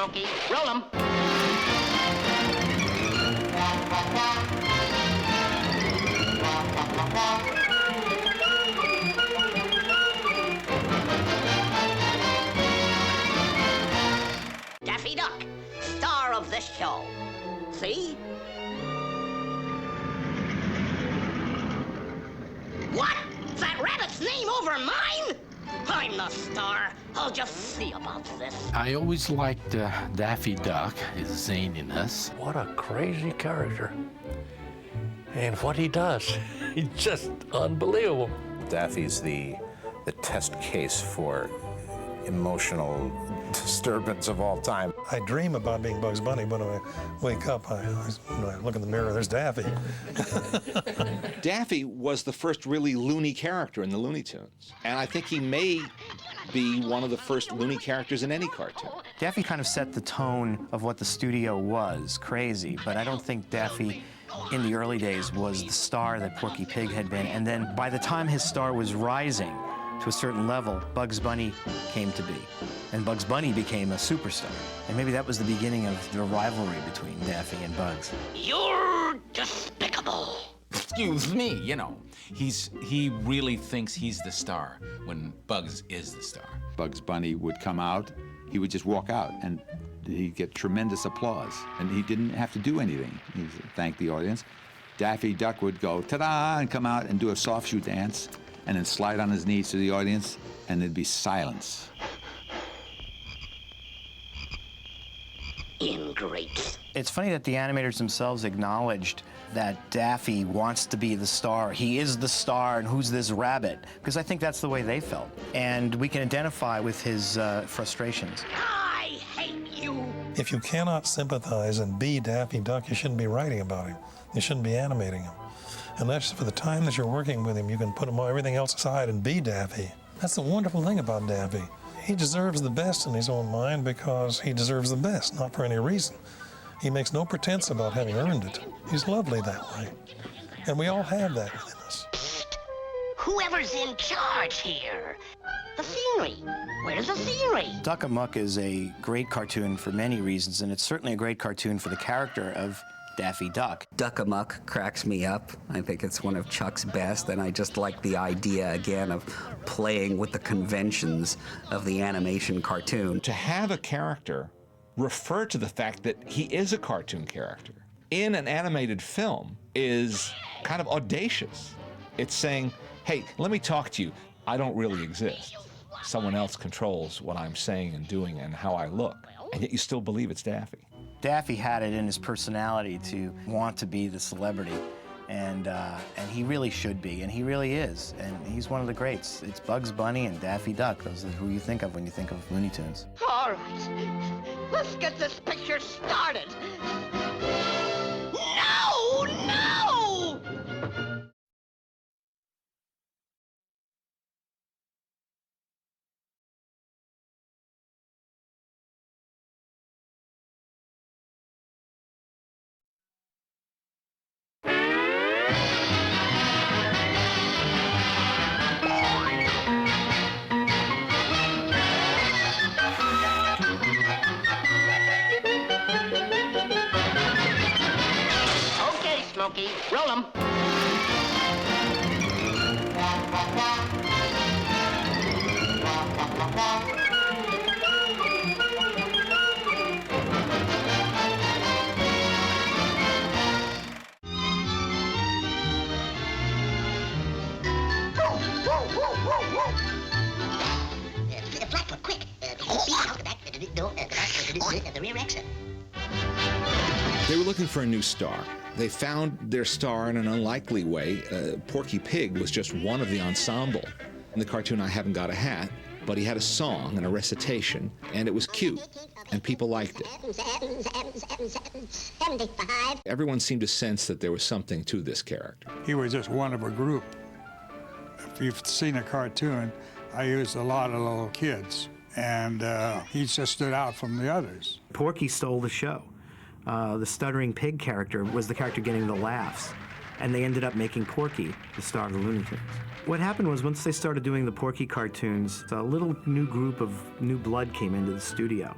Smokey. Roll 'em. Daffy Duck, star of this show. See? What? That rabbit's name over mine? I'm the star. I'll just see about this. I always liked Daffy Duck, his zaniness. What a crazy character. And what he does, he's just unbelievable. Daffy's the test case for emotional disturbance of all time. I dream about being Bugs Bunny, but when I wake up, I look in the mirror, there's Daffy. Daffy was the first really Looney character in the Looney Tunes. And I think he may be one of the first Looney characters in any cartoon. Daffy kind of set the tone of what the studio was, crazy, but I don't think Daffy in the early days was the star that Porky Pig had been. And then by the time his star was rising to a certain level, Bugs Bunny came to be. And Bugs Bunny became a superstar. And maybe that was the beginning of the rivalry between Daffy and Bugs. You're despicable. Excuse me, you know. He really thinks he's the star when Bugs is the star. Bugs Bunny would come out, he would just walk out, and he'd get tremendous applause. And he didn't have to do anything. He'd thank the audience. Daffy Duck would go, ta-da, and come out and do a soft shoe dance, and then slide on his knees to the audience, and there'd be silence. Ingrate. It's funny that the animators themselves acknowledged that Daffy wants to be the star. He is the star, and who's this rabbit? Because I think that's the way they felt. And we can identify with his frustrations. I hate you. If you cannot sympathize and be Daffy Duck, you shouldn't be writing about him. You shouldn't be animating him. Unless for the time that you're working with him, you can put everything else aside and be Daffy. That's the wonderful thing about Daffy. He deserves the best in his own mind because he deserves the best, not for any reason. He makes no pretense about having earned it. He's lovely that way. And we all have that within us. Whoever's in charge here. The scenery. Where's the scenery? Duck-a-Muck is a great cartoon for many reasons, and it's certainly a great cartoon for the character of Daffy Duck. Duck-a-Muck cracks me up. I think it's one of Chuck's best, and I just like the idea, again, of playing with the conventions of the animation cartoon. To have a character refer to the fact that he is a cartoon character in an animated film is kind of audacious. It's saying, hey, let me talk to you. I don't really exist. Someone else controls what I'm saying and doing and how I look, and yet you still believe it's Daffy. Daffy had it in his personality to want to be the celebrity, and he really should be, and he really is, and he's one of the greats. It's Bugs Bunny and Daffy Duck. Those are who you think of when you think of Looney Tunes. All right, let's get this picture started. No, no! Smokey, roll 'em. Blackfoot, quick. The rear exit. They were looking for a new star. They found their star in an unlikely way. Porky Pig was just one of the ensemble. In the cartoon, I Haven't Got a Hat, but he had a song and a recitation, and it was cute, and people liked it. 75. Everyone seemed to sense that there was something to this character. He was just one of a group. If you've seen a cartoon, I used a lot of little kids, and he just stood out from the others. Porky stole the show. The stuttering pig character was the character getting the laughs, and they ended up making Porky the star of the Looney Tunes. What happened was once they started doing the Porky cartoons, a little new group of new blood came into the studio,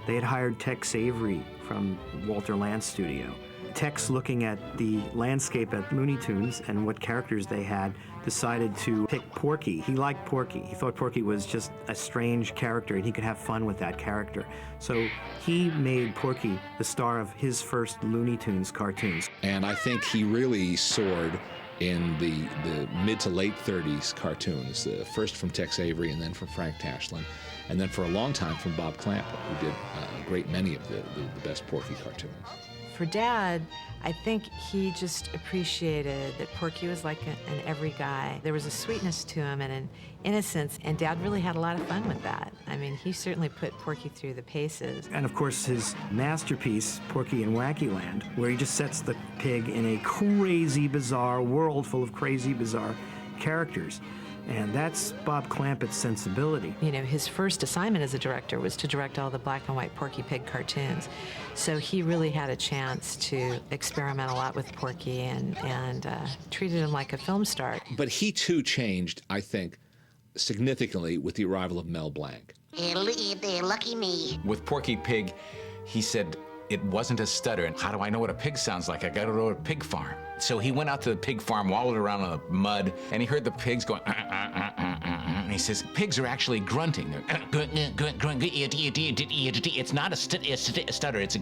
They had hired Tex Avery from Walter Lantz Studio. Tex, looking at the landscape at Looney Tunes and what characters they had, decided to pick Porky. He liked Porky. He thought Porky was just a strange character and he could have fun with that character. So he made Porky the star of his first Looney Tunes cartoons. And I think he really soared in the mid to late 30s cartoons, first from Tex Avery and then from Frank Tashlin, and then for a long time from Bob Clampett, who did a great many of the best Porky cartoons. For Dad, I think he just appreciated that Porky was like an every guy. There was a sweetness to him and an innocence, and Dad really had a lot of fun with that. I mean, he certainly put Porky through the paces. And of course, his masterpiece, Porky in Wacky Land, where he just sets the pig in a crazy, bizarre world full of crazy, bizarre characters. And that's Bob Clampett's sensibility. You know, his first assignment as a director was to direct all the black and white Porky Pig cartoons. So he really had a chance to experiment a lot with Porky and treated him like a film star. But he too changed, I think, significantly with the arrival of Mel Blanc. Lucky me. With Porky Pig, he said it wasn't a stutter. And how do I know what a pig sounds like? I gotta go to a pig farm. So he went out to the pig farm, wallowed around in the mud, and he heard the pigs going, and he says, pigs are actually grunting. They're it's not a stutter, it's a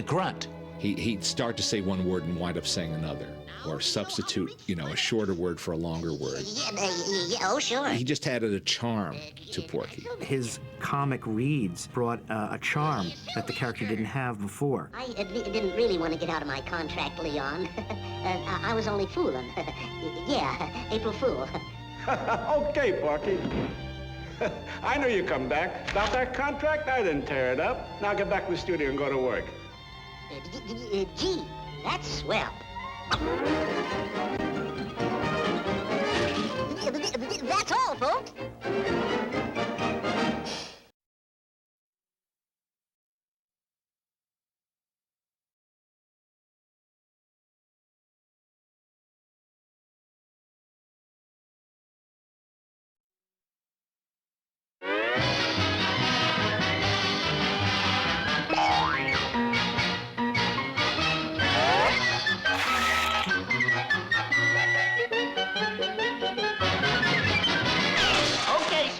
grunt. He'd start to say one word and wind up saying another, or substitute, a shorter word for a longer word. Oh, sure. He just added a charm to Porky. His comic reads brought a charm that the character didn't have before. I didn't really want to get out of my contract, Leon. I was only fooling. Yeah, April Fool. Okay, Porky. I knew you'd come back. About that contract, I didn't tear it up. Now get back to the studio and go to work. Gee, that's swell. That's all, folks.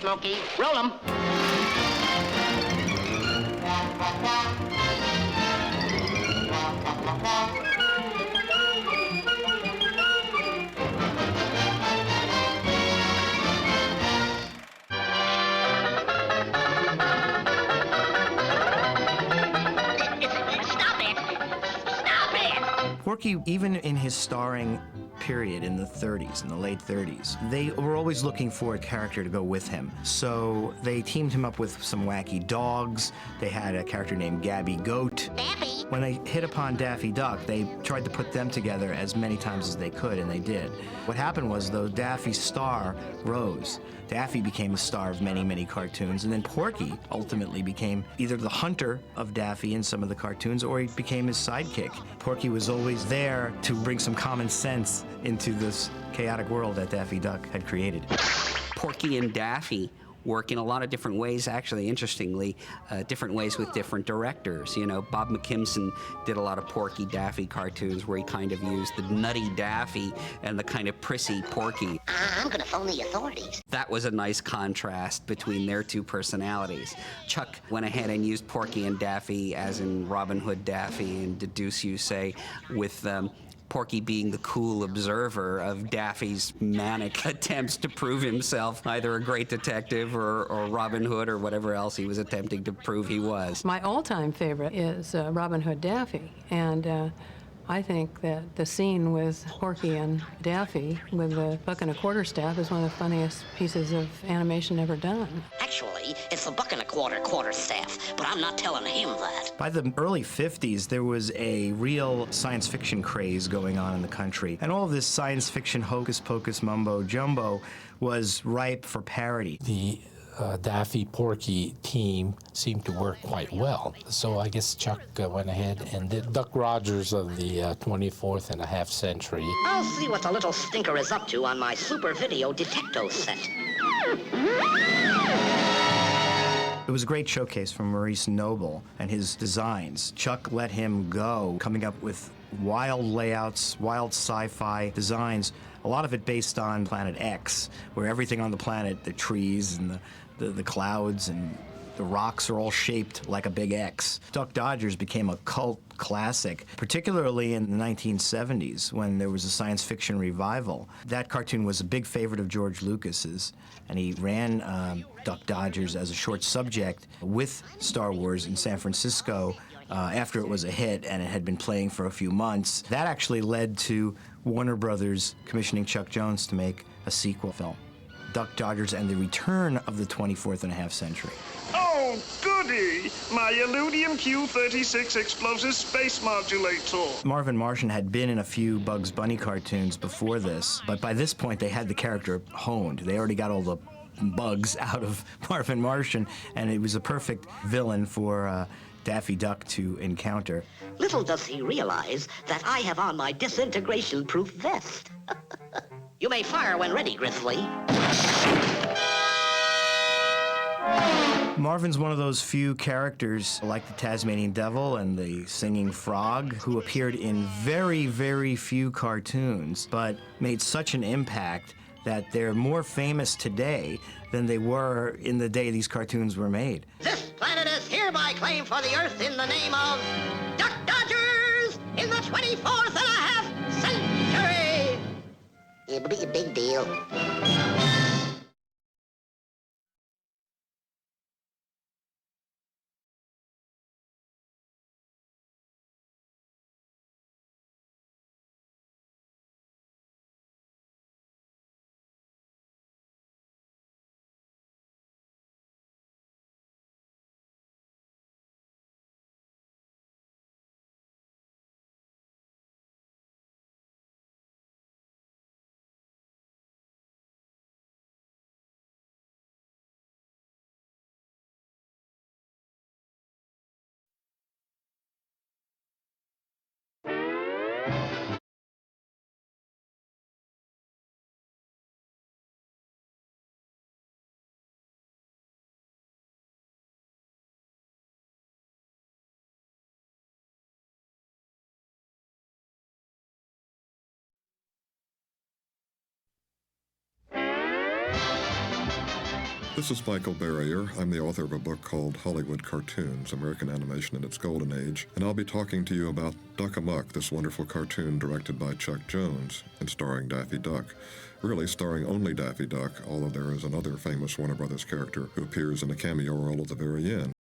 Smokey, roll 'em. Stop it! Stop it! Porky, even in his starring period in the 30s, in the late 30s, they were always looking for a character to go with him. So they teamed him up with some wacky dogs. They had a character named Gabby Goat. Daffy! When they hit upon Daffy Duck, they tried to put them together as many times as they could, and they did. What happened was, though, Daffy's star rose. Daffy became the star of many, many cartoons, and then Porky ultimately became either the hunter of Daffy in some of the cartoons, or he became his sidekick. Porky was always there to bring some common sense into this chaotic world that Daffy Duck had created. Porky and Daffy work in a lot of different ways, actually, interestingly, different ways with different directors. Bob McKimson did a lot of Porky Daffy cartoons where he kind of used the nutty Daffy and the kind of prissy Porky. I'm gonna phone the authorities. That was a nice contrast between their two personalities. Chuck went ahead and used Porky and Daffy as in Robin Hood Daffy and Deduce You Say, with Porky being the cool observer of Daffy's manic attempts to prove himself either a great detective or Robin Hood or whatever else he was attempting to prove he was. My all-time favorite is Robin Hood Daffy, and I think that the scene with Porky and Daffy with the buck and a quarter staff is one of the funniest pieces of animation ever done. Actually, it's the buck and a quarter staff, but I'm not telling him that. By the early 50s, there was a real science fiction craze going on in the country, and all of this science fiction hocus pocus mumbo jumbo was ripe for parody. The Daffy Porky team seemed to work quite well. So I guess Chuck went ahead and did Duck Rogers of the 24th and a half century. I'll see what the little stinker is up to on my super video detecto set. It was a great showcase from Maurice Noble and his designs. Chuck let him go, coming up with wild layouts, wild sci-fi designs, a lot of it based on Planet X, where everything on the planet, the trees and the clouds and the rocks are all shaped like a big X. Duck Dodgers became a cult classic, particularly in the 1970s when there was a science fiction revival. That cartoon was a big favorite of George Lucas's, and he ran Duck Dodgers as a short subject with Star Wars in San Francisco after it was a hit and it had been playing for a few months. That actually led to Warner Brothers commissioning Chuck Jones to make a sequel film, Duck Dodgers and the Return of the 24th and a Half Century. Oh, goody! My Illudium Q-36 explosive space modulator. Marvin Martian had been in a few Bugs Bunny cartoons before this, but by this point they had the character honed. They already got all the bugs out of Marvin Martian, and it was a perfect villain for Daffy Duck to encounter. Little does he realize that I have on my disintegration-proof vest. You may fire when ready, Grizzly. Marvin's one of those few characters, like the Tasmanian Devil and the Singing Frog, who appeared in very, very few cartoons, but made such an impact that they're more famous today than they were in the day these cartoons were made. This planet is hereby claimed for the Earth in the name of Duck Dodgers in the 24th and a half century. It'll be a big deal. This is Michael Barrier. I'm the author of a book called Hollywood Cartoons, American Animation in its Golden Age, and I'll be talking to you about Duck-a-Muck, this wonderful cartoon directed by Chuck Jones and starring Daffy Duck. Really starring only Daffy Duck, although there is another famous Warner Brothers character who appears in a cameo role at the very end.